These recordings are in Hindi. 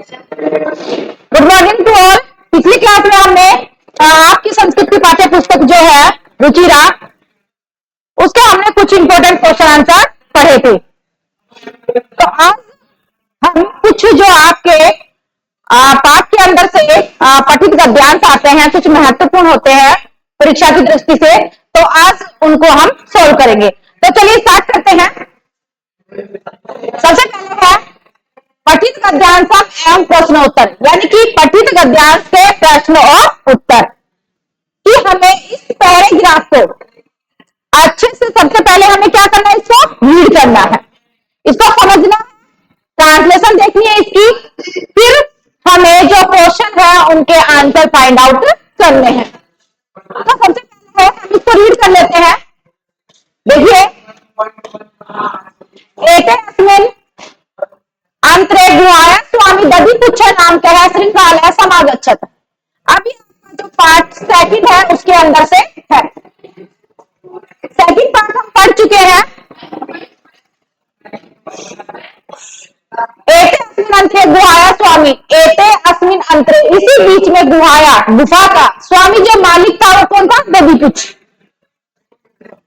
Good morning to all. पिछली क्लास में हमने आपकी संस्कृत की पाठ्य पुस्तक जो है रुचिरा, उसके हमने कुछ इंपॉर्टेंट क्वेश्चन आंसर पढ़े थे। तो आज हम कुछ जो आपके पाठ के अंदर से पठित गद्यांश आते हैं, कुछ महत्वपूर्ण होते हैं परीक्षा की दृष्टि से, तो आज उनको हम सोल्व करेंगे। तो चलिए स्टार्ट करते हैं। सबसे पहले है पठित गद्यांश एवं प्रश्नोत्तर, यानी कि पठित गद्यांश के प्रश्न और उत्तर कि हमें इस पैराग्राफ को अच्छे से, सबसे पहले हमें क्या करना है, इसको रीड करना है, इसको समझना है, ट्रांसलेशन देखनी है इसकी, फिर हमें जो क्वेश्चन है उनके आंसर फाइंड आउट करने हैं। तो सबसे पहले हम इसको रीड कर लेते हैं। देखिए, एते अस्मिन् अंतरे गुहाय स्वामी दधिपुच्छ नाम कह श्रृंगाल समागच्छत। अभी आपका जो पार्ट सेकंड है उसके अंदर से है, सेकंड पार्ट हम पढ़ चुके हैं। एते अस्मिन् अंतरे गुहाया स्वामी, एते अस्मिन् अंतरे, इसी बीच में गुहाया, गुफा का स्वामी जो मालिक था वो कौन था, दधिपुच्छ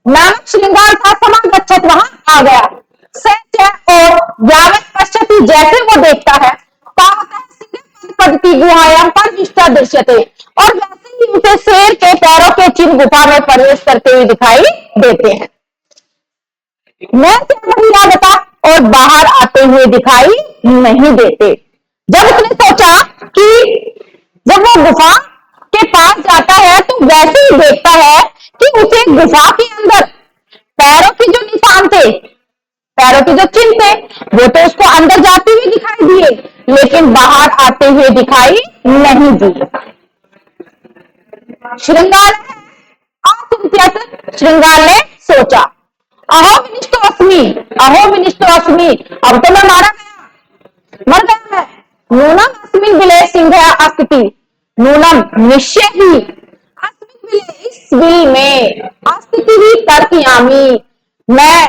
नामक श्रृंगार था, समागच्छत वहां आ गया। और यावत पश्यति, जैसे वो देखता है, पद्धति गुहायां पर विष्टा दृश्यते, और वैसे ही उसे शेर के पैरों के चिन्ह गुफा में प्रवेश करते हुए दिखाई देते हैं। मैं क्या बता, और बाहर आते हुए दिखाई नहीं देते। जब उसने सोचा कि जब वो गुफा के पास जाता है तो वैसे ही देखता है कि उसे गुफा के अंदर पैरों के जो निशान थे, पैरों के जो चिन्ह थे, वो तो उसको अंदर जाते हुए दिखाई दिए, लेकिन बाहर आते हुए दिखाई नहीं दिए। श्रृंगार श्रृंगार ने सोचा, अहो विनिष्टो अस्मि, अहो विनिष्टो अस्मि, अब तो मैं मारा गया, मर गया मैं। नूनम अस्मिन् बिले सिंह अस्ति, नूनम निश्चय ही, अस्मिन् बिले, इस बिल में, अस्तित्व ही तर्कयामी, मैं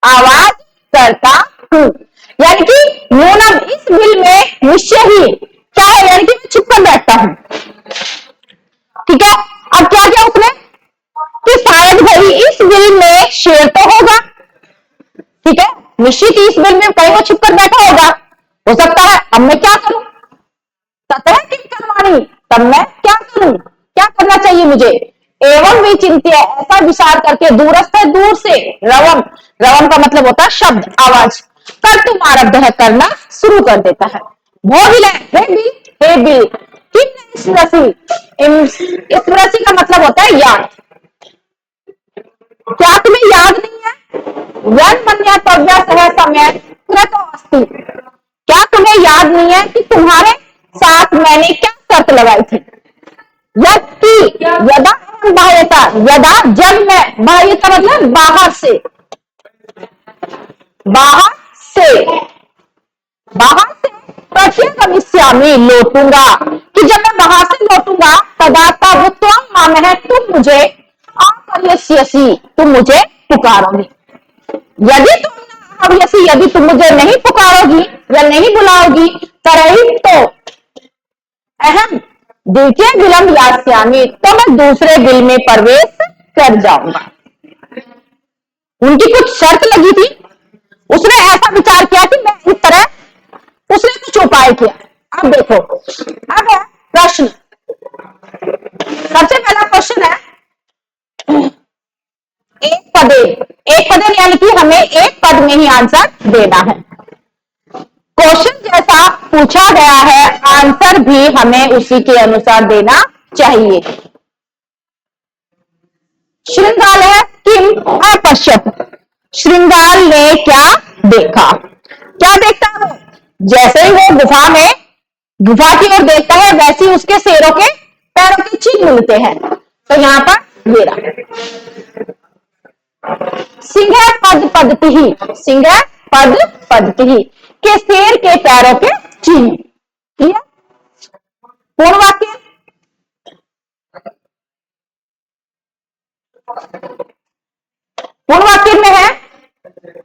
आवाज करता हूं। यानी कि नूनम, इस बिल में, निश्चय ही क्या है, यानी कि मैं छुप कर बैठता हूं। ठीक है, अब क्या किया उसने कि शायद भाई इस बिल में शेर तो होगा, ठीक है, निश्चित इस बिल में कहीं वो छुप कर बैठा होगा, हो सकता है। अब मैं क्या करूं, ततः किं कर्माणि, तब मैं क्या करूं, क्या करना चाहिए मुझे। एवं विचिंत्य, ऐसा विचार करके, दूरस्थ है, दूर से, रवम, रवम का मतलब होता है शब्द, आवाज, कर तुम आरब्ध है, करना शुरू कर देता है। वो बिल है, हे बिल, हे बिल, किम स्मृति, स्मृति का मतलब होता है याद। क्या तुम्हें याद नहीं है, यन मन्यतव्य सह समय कृतो अस्ति, क्या तुम्हें याद नहीं है कि तुम्हारे साथ मैंने क्या शर्त लगाई थी। यदा बाह्यता, यदा जब मैं, बाह्यता मतलब बाहर से, बाहर से, बाहर से प्रत्यगमिष्यामि, लौटूंगा, कि जब मैं बाहर से लौटूंगा, तदा तब त्वं मामः, तुम मुझे आपर्यस्यसि, तुम मुझे पुकारोगी। यदि तुम न आपर्यसि, यदि तुम मुझे नहीं पुकारोगी या नहीं बुलाओगी, तरही तो अहम द्वितीय बिलम यास्यामि, तो मैं दूसरे बिल में प्रवेश कर जाऊंगा। उनकी कुछ शर्त लगी थी, उसने ऐसा विचार किया कि मैं इस तरह, उसने कुछ उपाय किया। अब देखो, अब है प्रश्न, सबसे पहला क्वेश्चन है एक पदे, एक पदे यानी कि हमें एक पद में ही आंसर देना है। क्वेश्चन जैसा पूछा गया है, आंसर भी हमें उसी के अनुसार देना चाहिए। श्रृंगाल है किम अपश्यत, श्रृंगाल ने क्या देखा, क्या देखता है वो, जैसे ही वो गुफा में, गुफा की ओर देखता है, वैसे ही उसके शेरों के पैरों के चिन्ह मिलते हैं। तो यहां पर ये रहा, सिंह पद पद्धति ही, सिंह पद पद्धति के शेर के पैरों के चिन्ह। पूर्ण वाक्य, पूर्ण वाक्य में है,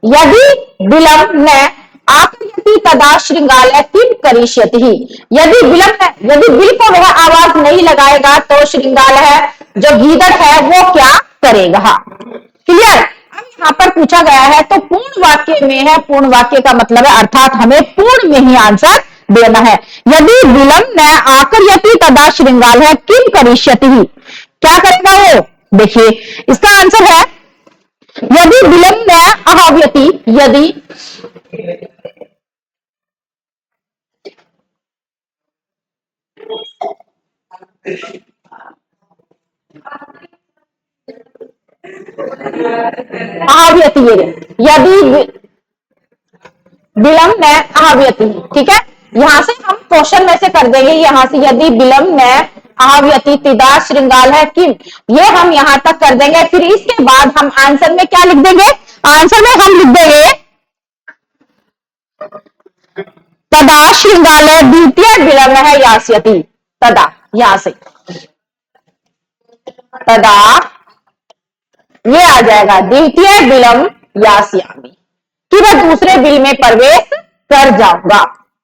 यदि विलंब न आकृति तदा श्रृंगाल किम करिष्यति ही। यदि विलंब है, यदि बिल को वह आवाज नहीं लगाएगा तो श्रृंगाल है जो गीदड़ है वो क्या करेगा। क्लियर। अब यहाँ पर पूछा गया है तो पूर्ण वाक्य में है, पूर्ण वाक्य का मतलब है अर्थात हमें पूर्ण में ही आंसर देना है। यदि विलंब न आकर्यति तदा श्रृंगाल है किम करिष्यति ही, क्या करेगा वो। देखिए इसका आंसर है यदि विलंब न अहाव्यति, यदि अहाव्यति, यदि विलंब न अहाव्यति, ठीक है। यहां से हम क्वेश्चन में से कर देंगे, यहां से यदि विलंब न अहाव्यति तिदा श्रृंगाल है किम, ये हम यहां तक कर देंगे। फिर इसके बाद हम आंसर में क्या लिख देंगे, आंसर में हम लिख देंगे तदा श्रृंगाल है द्वितीय विलंब है यास्यति, तदा, यहां से तदा ये आ जाएगा द्वितीय विलंब यास्यामि, कि वह दूसरे बिल में प्रवेश कर जाऊंगा।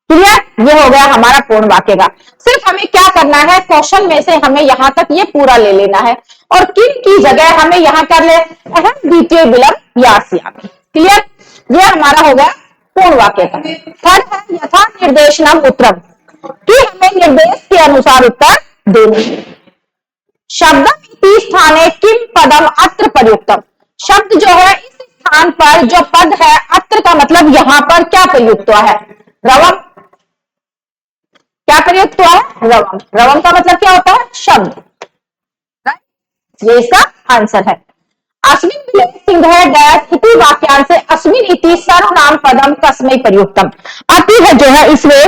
क्लियर। ये हो गया हमारा पूर्ण वाक्य का। सिर्फ हमें क्या करना है, क्वेश्चन में से हमें यहां तक ये पूरा ले लेना है और किम की जगह हमें यहां कर ले अहम द्वितीय विलंब यास्यामि। क्लियर। ये हमारा हो गया पूर्ण वाक्य का। थर्ड है यथा निर्देशनम उत्तरम, कि हमें निर्देश के अनुसार उत्तर देने। शब्दम इति स्थाने किम पदम अत्र प्रयुक्तम, शब्द जो है इस स्थान पर जो पद है, अत्र का मतलब यहां पर क्या प्रयुक्त हुआ है, रवम। क्या प्रयुक्त हुआ है, रवम। रवम का मतलब क्या होता है, शब्द। ये इसका आंसर है। अस्मिन विलय सिंह डैश इति वाक्यांश से अस्मिन इति सर्वनाम पदम कस्मै प्रयुक्तम, अति है जो है इसमें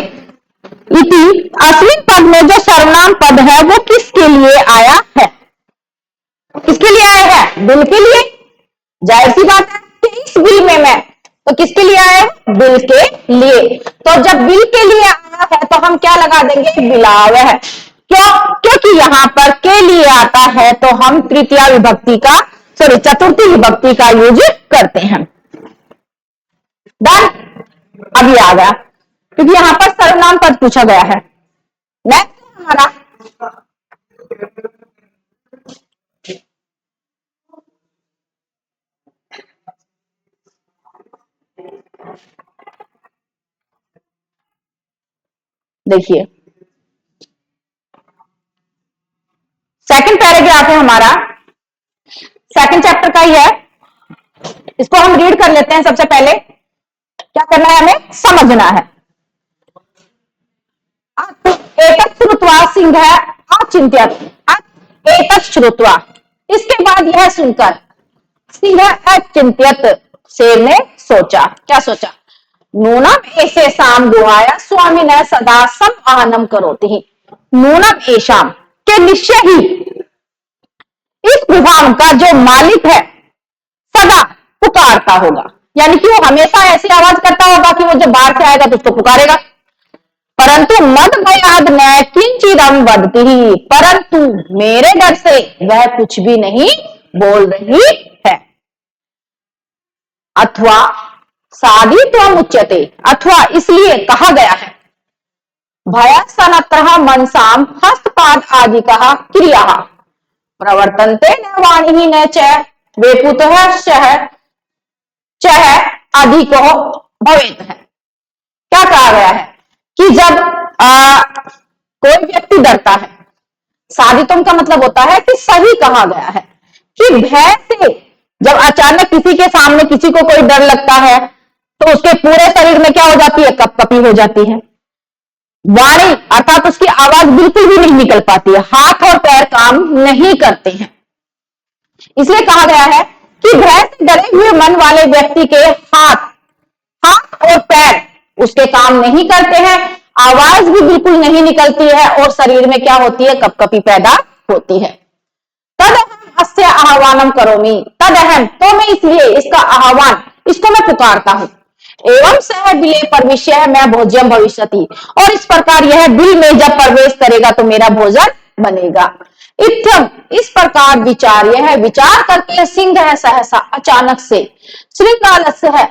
इति अस्मिन पद में जो सर्वनाम पद है वो किसके लिए आया है, किसके लिए आया है, बिल के लिए। जाहिर सी बात है कि इस बिल में मैं तो किसके लिए आया है, बिल के लिए। तो जब बिल के लिए आया है तो हम क्या लगा देंगे, बिलाव है। क्यों, क्योंकि यहां पर के लिए आता है तो हम तृतीया विभक्ति का चतुर्थी विभक्ति का यूज करते हैं। डन। अब ये आ गया क्योंकि यहां पर सर्वनाम पद पूछा गया है। नेक्स्ट हमारा देखिए सेकंड पैराग्राफ है हमारा, सेकंड चैप्टर का ही है। इसको हम रीड कर लेते हैं। सबसे पहले क्या करना है, हमें समझना है। एतत् श्रुत्वा सिंह अचिंत्यत, एतत् श्रुत्वा, इसके बाद यह सुनकर सिंह अचिंत्यत, शेर ने सोचा। क्या सोचा, नूनम ऐसे शाम गुहाया स्वामी ने सदा सम आहनम करोति ही, नूनम ऐशाम के निश्चय ही इस विभाग का जो मालिक है सदा पुकारता होगा, यानी कि वो हमेशा ऐसी आवाज करता होगा कि वो जब बाहर से आएगा तो उसको पुकारेगा। परंतु मद भयाद न किंचिदम वदती ही, परंतु मेरे डर से वह कुछ भी नहीं बोल रही है। अथवा साधित्वम उच्यते, अथवा इसलिए कहा गया है भया सनत्रह मनसाम हस्तपाद आदि कहा क्रिया प्रवर्तन्ते न वाणी ही न च वेपुतः चह अधिको भवेत है। क्या कहा गया है कि जब कोई व्यक्ति डरता है, साधितम का मतलब होता है कि सही कहा गया है कि भय से जब अचानक किसी के सामने किसी को कोई डर लगता है तो उसके पूरे शरीर में क्या हो जाती है, कपकपी हो जाती है। वाणी अर्थात उसकी आवाज बिल्कुल भी नहीं निकल पाती है, हाथ और पैर काम नहीं करते हैं। इसलिए कहा गया है कि भय से डरे हुए मन वाले व्यक्ति के हाथ और पैर उसके काम नहीं करते हैं, आवाज भी बिल्कुल नहीं निकलती है और शरीर में क्या होती है, कपकपी पैदा होती है। तदहम अस्य आह्वानम करोमि, तदहम तो मैं इसलिए इसका आह्वान, इसको मैं पुकारता हूं। एवं सह बिले प्रविश्य मैं भोज्यम भविष्यति, और इस प्रकार यह बिल में जब प्रवेश करेगा तो मेरा भोजन बनेगा। इत्थम इस प्रकार विचार, यह विचार करके सिंह है सहसा अचानक से श्रृंगालस्य है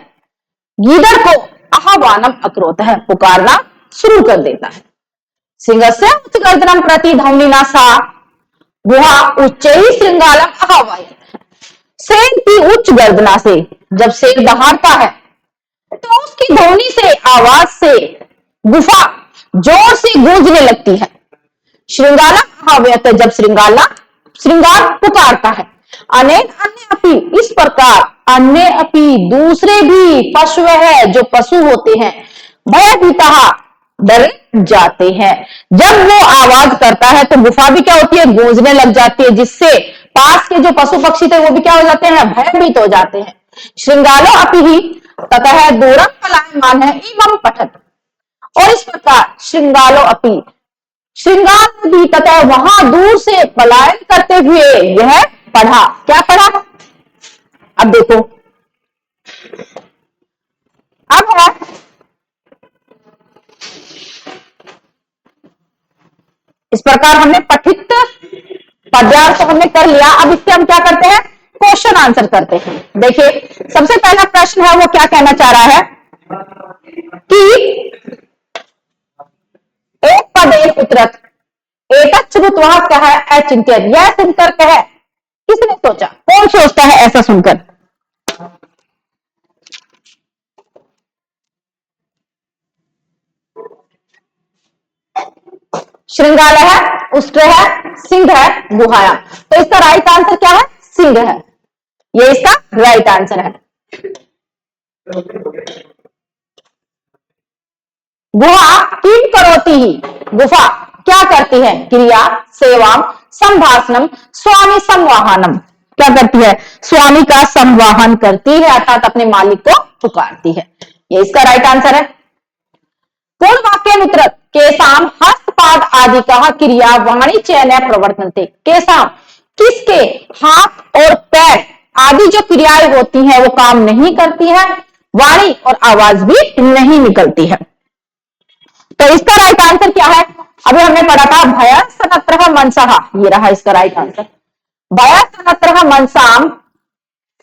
गीदड़ को आह्वानम अक्रोत है पुकारना शुरू कर देता है। सिंहस्य उच्चगर्दनम प्रति ध्वनिना सा गुहा उच्चैः श्रृंगालम आह्वयति। शेर की उच्च गर्दना से जब शेर दहाड़ता है तो उसकी ध्वनि से, आवाज से गुफा जोर से गूंजने लगती है। श्रृंगालम आह्वयति, जब श्रृंगार पुकारता है। अनेक अन्य अपी, इस प्रकार अन्य अपी, दूसरे भी पशु है जो पशु होते हैं, भयभीतः, डर जाते हैं। जब वो आवाज करता है तो गुफा भी क्या होती है, गूंजने लग जाती है, जिससे पास के जो पशु पक्षी थे वो भी क्या हो जाते हैं, भयभीत हो जाते हैं। श्रृंगालो अपि ही ततः दूरम पलायमान है इमं पठत। और इस प्रकार श्रृंगालो अपि, श्रृंगार भी तथा वहां दूर से पलायन करते हुए यह पढ़ा। क्या पढ़ा? अब देखो, अब है इस प्रकार हमने पठित पद्यार्थ हमने कर लिया। अब इससे हम क्या करते हैं, क्वेश्चन आंसर करते हैं। देखिए, सबसे पहला प्रश्न है वो क्या कहना चाह रहा है कि एक पद एक उतरत एकच्रुत्वा कह अचिंत्यन, यह सुनकर कह, किसने सोचा? कौन सोचता है ऐसा सुनकर? श्रृंगाल है, उष्ट्र है, सिंह है, गुहाया। तो इसका राइट आंसर क्या है? सिंह है। ये इसका राइट आंसर है। गुहा किम करोति ही, गुफा क्या करती है? क्रिया, सेवा, संभाषणम, स्वामी संवाहनम। क्या करती है? स्वामी का संवाहन करती है, अर्थात अपने मालिक को पुकारती है। ये इसका राइट आंसर है। पूर्ण वाक्य केसाम हस्तपाद आदि का क्रिया वाणी चयन प्रवर्तनते। केसाम, किसके हाथ और पैर आदि जो क्रियाएं होती हैं वो काम नहीं करती है, वाणी और आवाज भी नहीं निकलती है। तो इसका राइट आंसर क्या है? अभी हमने पढ़ा था भय सनत्र मनसा, ये रहा इसका राइट आंसर। भय सनत्र मनसाम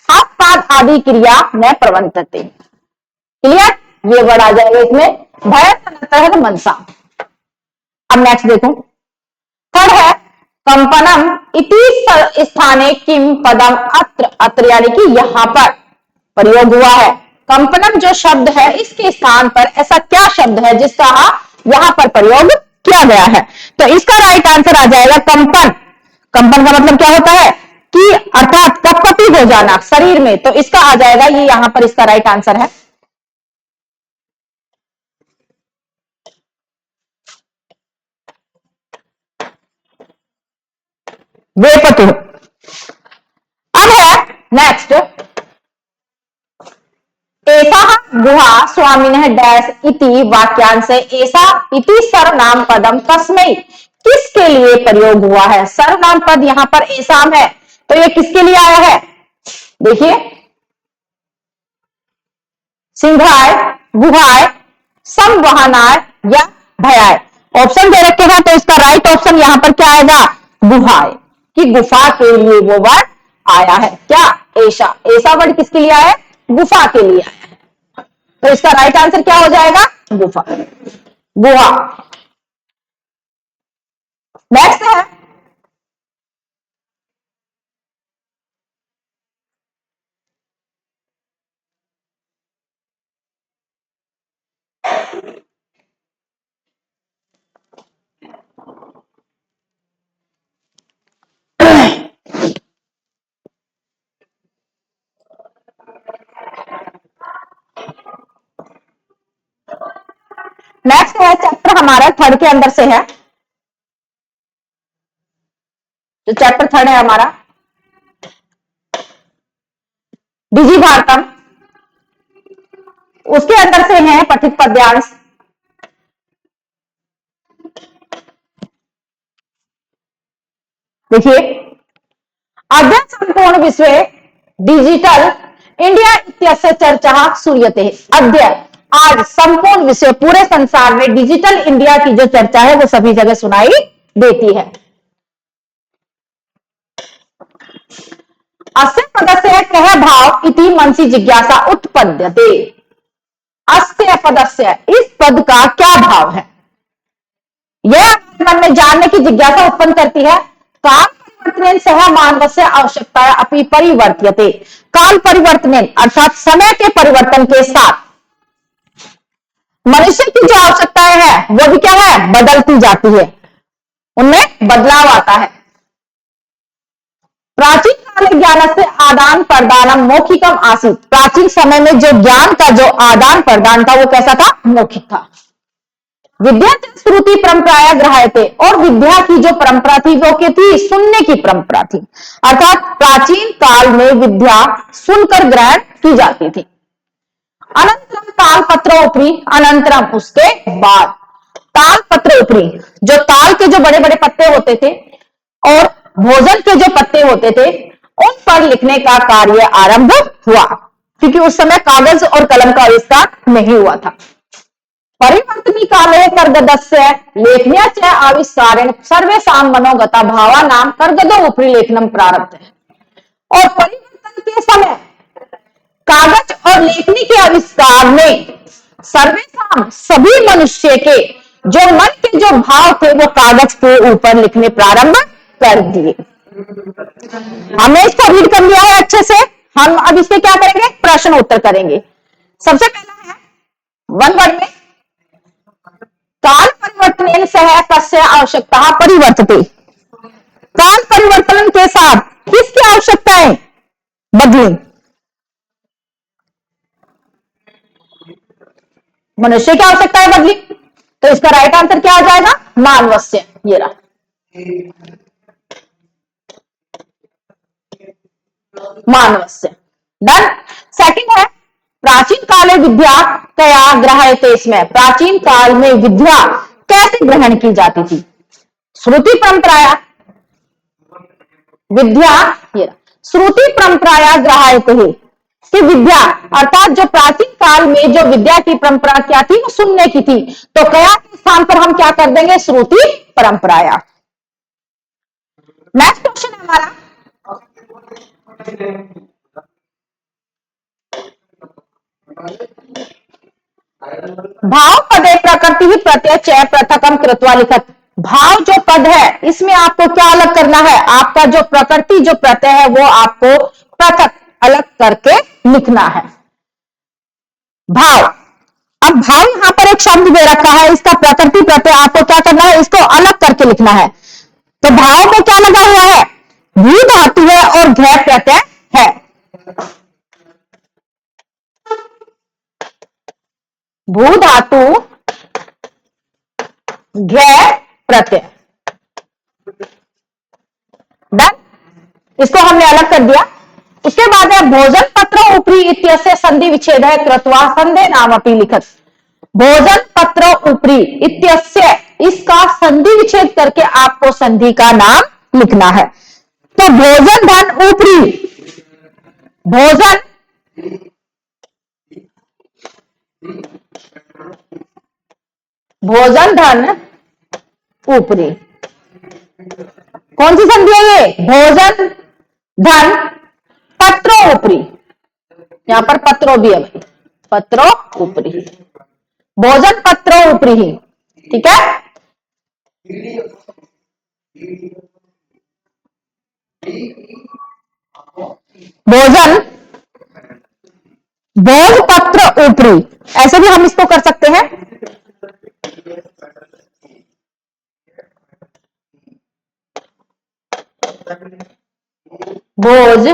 हस्तपाद आदि क्रिया न प्रवर्तनते। क्लियर? ये वर्ड आ जाएगा इसमें, भय सनत्र मनसा। अब नेक्स्ट देखो, थर्ड है कंपनम इति स्थाने किम पदम अत्र, अत्र यानी कि यहां पर प्रयोग हुआ है। कंपनम जो शब्द है इसके स्थान पर ऐसा क्या शब्द है जिसका यहां पर प्रयोग किया गया है? तो इसका राइट आंसर आ जाएगा कंपन। कंपन का मतलब क्या होता है कि अर्थात कपकपी हो जाना शरीर में, तो इसका आ जाएगा, ये यहां पर इसका राइट आंसर है। वेपतु। अब है नेक्स्ट, ऐसा गुहा स्वामिनः डैश इति वाक्यांश से ऐसा इति सर्वनाम पदम तस्मै, किसके लिए प्रयोग हुआ है? सर्वनाम पद यहां पर ऐसाम है, तो ये किसके लिए आया है? देखिए, सिंहाय, गुहाय, संवहनाय या भयाय। ऑप्शन दे रखे हैं, तो इसका राइट ऑप्शन यहां पर क्या आएगा? गुहाय, कि गुफा के लिए वो वर्ड आया है। क्या? ऐसा। ऐसा वर्ड किसके लिए आया है? गुफा के लिए आया है। तो इसका राइट आंसर क्या हो जाएगा? गुफा, गुहा। नेक्स्ट है नेक्स्ट है चैप्टर हमारा थर्ड के अंदर से है, जो चैप्टर थर्ड है हमारा डिजी भारतम, उसके अंदर से है पठित पद्यांश। देखिए, अद्य संपूर्ण विश्व डिजिटल इंडिया इत्यस्य चर्चा सूर्यते। अद्य, आज संपूर्ण विश्व, पूरे संसार में डिजिटल इंडिया की जो चर्चा है वो सभी जगह सुनाई देती है। अस्य पदस्य कह भाव इति मनसी जिज्ञासा उत्पद्यते। अस्य पदस्य, इस पद का क्या भाव है। यह हमारे मन में जानने की जिज्ञासा उत्पन्न करती है। काल परिवर्तनेन सह मानवस्य आवश्यकता अपि परिवर्त्यते। काल परिवर्तनेन अर्थात समय के परिवर्तन के साथ मनुष्य की जो आवश्यकताएं हैं वो भी क्या है, बदलती जाती है, उनमें बदलाव आता है। प्राचीन काल ज्ञान से आदान प्रदान मौखिकम आसीत। प्राचीन समय में जो ज्ञान का जो आदान प्रदान था वो कैसा था, मौखिक था। विद्या श्रुति परंपराया ग्रहायते, और विद्या की जो परंपरा थी वो क्या थी, सुनने की परंपरा थी। अर्थात प्राचीन काल में विद्या सुनकर ग्रहण की जाती थी। अनंतरम ताल पत्र उपरी, अनंतरम उसके बाद ताल पत्र उपरी, जो ताल के जो बड़े बड़े पत्ते होते थे और भोजन के जो पत्ते होते थे उन पर लिखने का कार्य आरंभ हुआ, क्योंकि उस समय कागज और कलम का आविष्कार नहीं हुआ था। परिवर्तनी काले कर्गदस्य लेखन्या च आविष्कारेण सर्वेषां मनोगता भावानां कर्गदो उपरि लेखनम प्रारब्ध है। और परिवर्तन के समय कागज और लेखनी के आविष्कार में सर्वेषां सभी मनुष्य के जो मन के जो भाव थे वो कागज के ऊपर लिखने प्रारंभ कर दिए। हमने इसको रीड कर लिया है अच्छे से। हम अब इसके क्या करेंगे, प्रश्न उत्तर करेंगे। सबसे पहला है वन वर्ड में, काल परिवर्तन सह कस्य आवश्यकता परिवर्तते। काल परिवर्तन के साथ किसकी आवश्यकताएं बदली, मनुष्य की आवश्यकताएं बदली। तो इसका राइट आंसर क्या आ जाएगा, मानवस्य। ये रहा मानवस्य। डन। सेकंड है प्राचीन काले विद्या कया ग्रहयते। इसमें प्राचीन काल में विद्या कैसे ग्रहण की जाती थी। श्रुति परंपराया विद्या, ये श्रुति परंपराया ग्रहयते है कि विद्या अर्थात जो प्राचीन काल में जो विद्या की परंपरा क्या थी वो सुनने की थी, तो कया के स्थान पर हम क्या कर देंगे, श्रुति परंपराया। नेक्स्ट क्वेश्चन है हमारा, भाव पदे प्रकृति ही प्रत्यय चय पृथकम कृत्वा लिखत। भाव जो पद है इसमें आपको क्या अलग करना है, आपका जो प्रकृति जो प्रत्यय है वो आपको पृथक अलग करके लिखना है। भाव, अब भाव यहां पर एक शब्द दे रखा है, इसका प्रकृति प्रत्यय आपको क्या करना है, इसको अलग करके लिखना है। तो भाव में क्या लगा हुआ है, भी धातु है और घ प्रत्यय है। भू धातु घ प्रत्यय। डन, इसको हमने अलग कर दिया। उसके बाद है भोजन पत्र उपरी इत्यस्य संधि विच्छेद है कृत्वा संधे नाम अपनी लिखत। भोजन पत्र उपरी इत्यस्य, इसका संधि विच्छेद करके आपको संधि का नाम लिखना है। तो भोजन धन उपरी, भोजन भोजन धन ऊपरी, कौन सी संधि है ये, भोजन धन पत्रो ऊपरी। यहां पर पत्रो भी है भाई, पत्रो ऊपरी, भोजन पत्रो ऊपरी ही, ठीक है। भोजन भोज पत्र ऊपरी, ऐसे भी हम इसको कर सकते हैं। भोज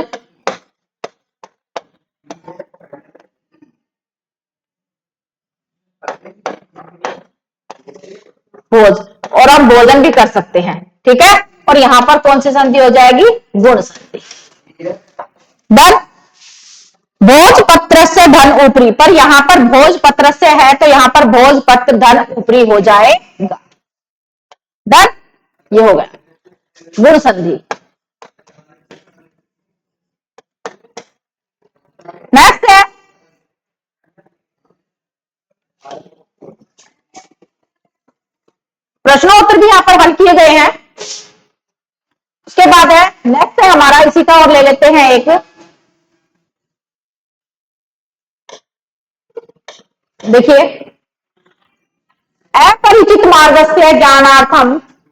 भोज, और हम भोजन भी कर सकते हैं, ठीक है। और यहां पर कौन सी संधि हो जाएगी, गुण संधि। धन भोज पत्र से धन ऊपरी, पर यहां पर भोज पत्र से है तो यहां पर भोज पत्र धन ऊपरी हो जाएगा। धन, ये हो गया गुण संधि। नेक्स्ट है प्रश्नोत्तर भी यहां पर हल किए गए हैं। उसके बाद है नेक्स्ट है हमारा, इसी का और ले लेते हैं एक, देखिए, अपरिचित मार्गस्य ज्ञानार्थम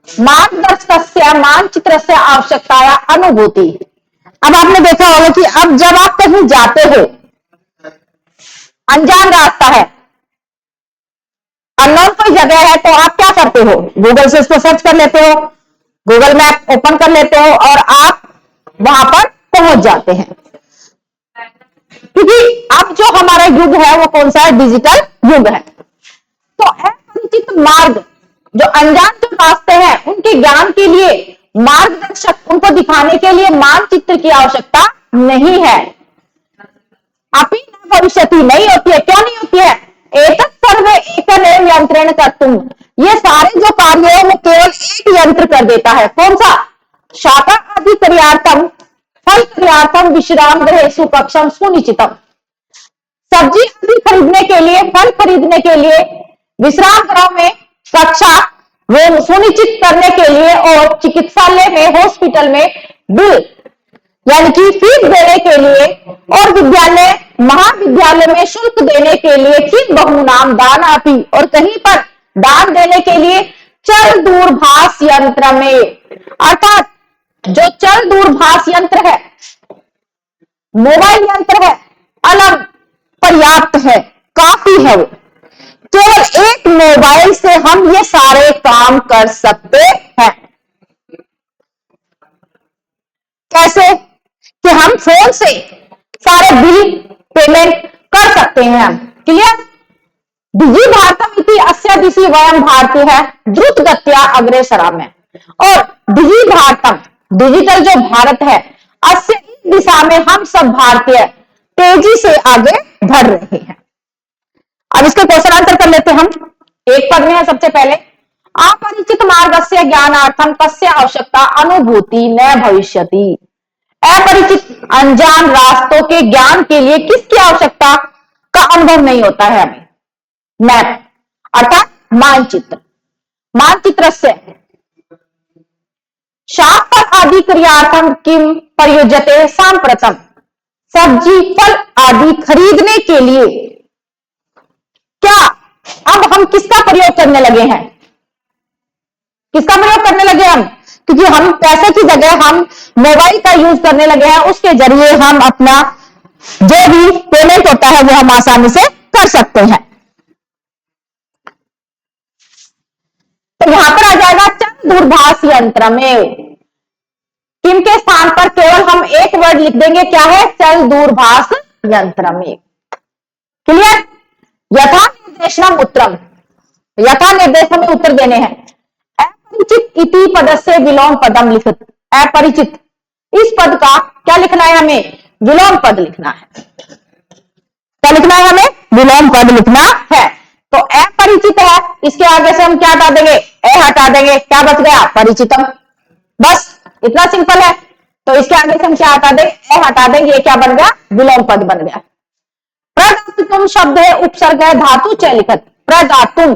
मार्गदर्शकस्य मानचित्रस्य आवश्यकताया अनुभूति। अब आपने देखा होगा कि अब जब आप कहीं जाते हो, अनजान रास्ता है, अननोन कोई जगह है, तो आप क्या करते हो? गूगल से उसको सर्च कर लेते हो, गूगल मैप ओपन कर लेते हो और आप वहां पर पहुंच जाते हैं। क्योंकि अब जो हमारा युग है वो कौन सा है? डिजिटल युग है। तो अपरिचित मार्ग, जो अनजान जो रास्ते हैं, उनके ज्ञान के लिए मार्गदर्शक, उनको दिखाने के लिए मानचित्र की आवश्यकता नहीं है। अपि न भविष्यति, नहीं होती है। क्यों नहीं होती है? एतत् सर्वे एकमेव यंत्रेण कर्तुम, ये सारे जो कार्य है वो केवल एक यंत्र कर देता है। कौन सा? शाका आदि क्रियार्थम फल क्रियार्थम विश्राम गृहेषु कक्षम सुनिश्चितम। सब्जी आदि खरीदने के लिए, फल खरीदने के लिए विश्राम गृह में कक्षा वो सुनिश्चित करने के लिए, और चिकित्सालय में, हॉस्पिटल में बिल यानी कि फीस देने के लिए, और विद्यालय महाविद्यालय में शुल्क देने के लिए, किन बहुनाम दान अपि, और कहीं पर दान देने के लिए चल दूरभाष यंत्र में, अर्थात जो चल दूरभाष यंत्र है, मोबाइल यंत्र है, अलग पर्याप्त है, काफी है। वो केवल एक मोबाइल से हम ये सारे काम कर सकते हैं। कैसे? कि हम फोन से सारे बिल पेमेंट कर सकते हैं हम। क्लियर? डिजी भारतम इति अस्य दिशि वयम भारतीय द्रुत गत्या अग्रेसरा में, और डिजी भारतम, डिजिटल जो भारत है, अस्य इस दिशा में हम सब भारतीय तेजी से आगे बढ़ रहे हैं। अब इसके क्वेश्चन आंसर कर लेते हैं हम। एक पद में है सबसे पहले, अपरिचित मार्गस्य ज्ञानार्थम कस्य आवश्यकता अनुभूति न भविष्यति। अपरिचित अनजान रास्तों के ज्ञान के लिए किसकी आवश्यकता का अनुभव नहीं होता है हमें? मैप अर्थात मानचित्र। मानचित्र से शास्त्र आदि क्रियार्थम किम प्रयुज्यते सांप्रतम। सब्जी फल आदि खरीदने के लिए क्या अब हम किसका प्रयोग करने लगे हैं? किसका प्रयोग करने लगे हम? क्योंकि हम पैसे की जगह हम मोबाइल का यूज करने लगे हैं, उसके जरिए हम अपना जो भी पेमेंट होता है वो हम आसानी से कर सकते हैं। तो यहां पर आ जाएगा चल दूरभाष यंत्र में। किम के स्थान पर केवल हम एक वर्ड लिख देंगे, क्या है? चल दूरभाष यंत्र में। क्लियर? यथा निर्देशनम उत्तरम, यथा निर्देश हमें उत्तर देने हैं। अपरिचित इति पदस्य विलोम पदम लिखित। अपरिचित, इस पद का क्या लिखना है हमें? विलोम पद लिखना है। क्या लिखना है हमें? विलोम पद लिखना है। तो अपरिचित है, इसके आगे से हम क्या हटा देंगे? ए हटा देंगे। क्या बच गया? परिचितम। बस इतना सिंपल है। तो इसके आगे से हम क्या हटा देंगे? ए हटा देंगे। ये क्या बन गया? विलोम पद बन गया। प्रधातुम शब्द है, उपसर्ग है, धातु च लिखत। प्रधातुम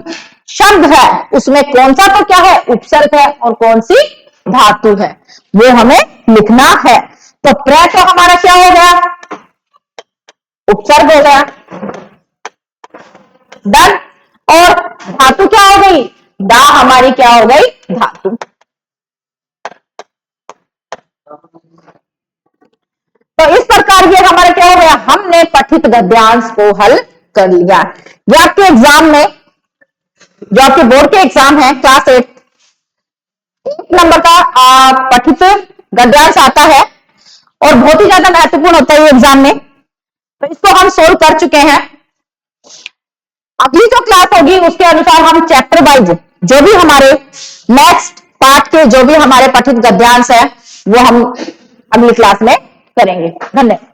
शब्द है, उसमें कौन सा तो क्या है? उपसर्ग है, और कौन सी धातु है वो हमें लिखना है। तो प्र तो हमारा क्या हो गया? उपसर्ग हो गया। डन। और धातु क्या हो गई? दा हमारी क्या हो गई? धातु। तो इस प्रकार ये हमारा क्या हो गया? हमने पठित गद्यांश को हल कर लिया। जो आपके एग्जाम में, जो आपके बोर्ड के एग्जाम है क्लास 8, 1 नंबर का पठित गद्यांश आता है, और बहुत ही ज्यादा महत्वपूर्ण होता है ये एग्जाम में। तो इसको हम सोल्व कर चुके हैं। अगली जो क्लास होगी उसके अनुसार हम चैप्टर वाइज जो भी हमारे नेक्स्ट पार्ट के जो भी हमारे पठित गद्यांश है वो हम अगली क्लास में करेंगे। धन्यवाद।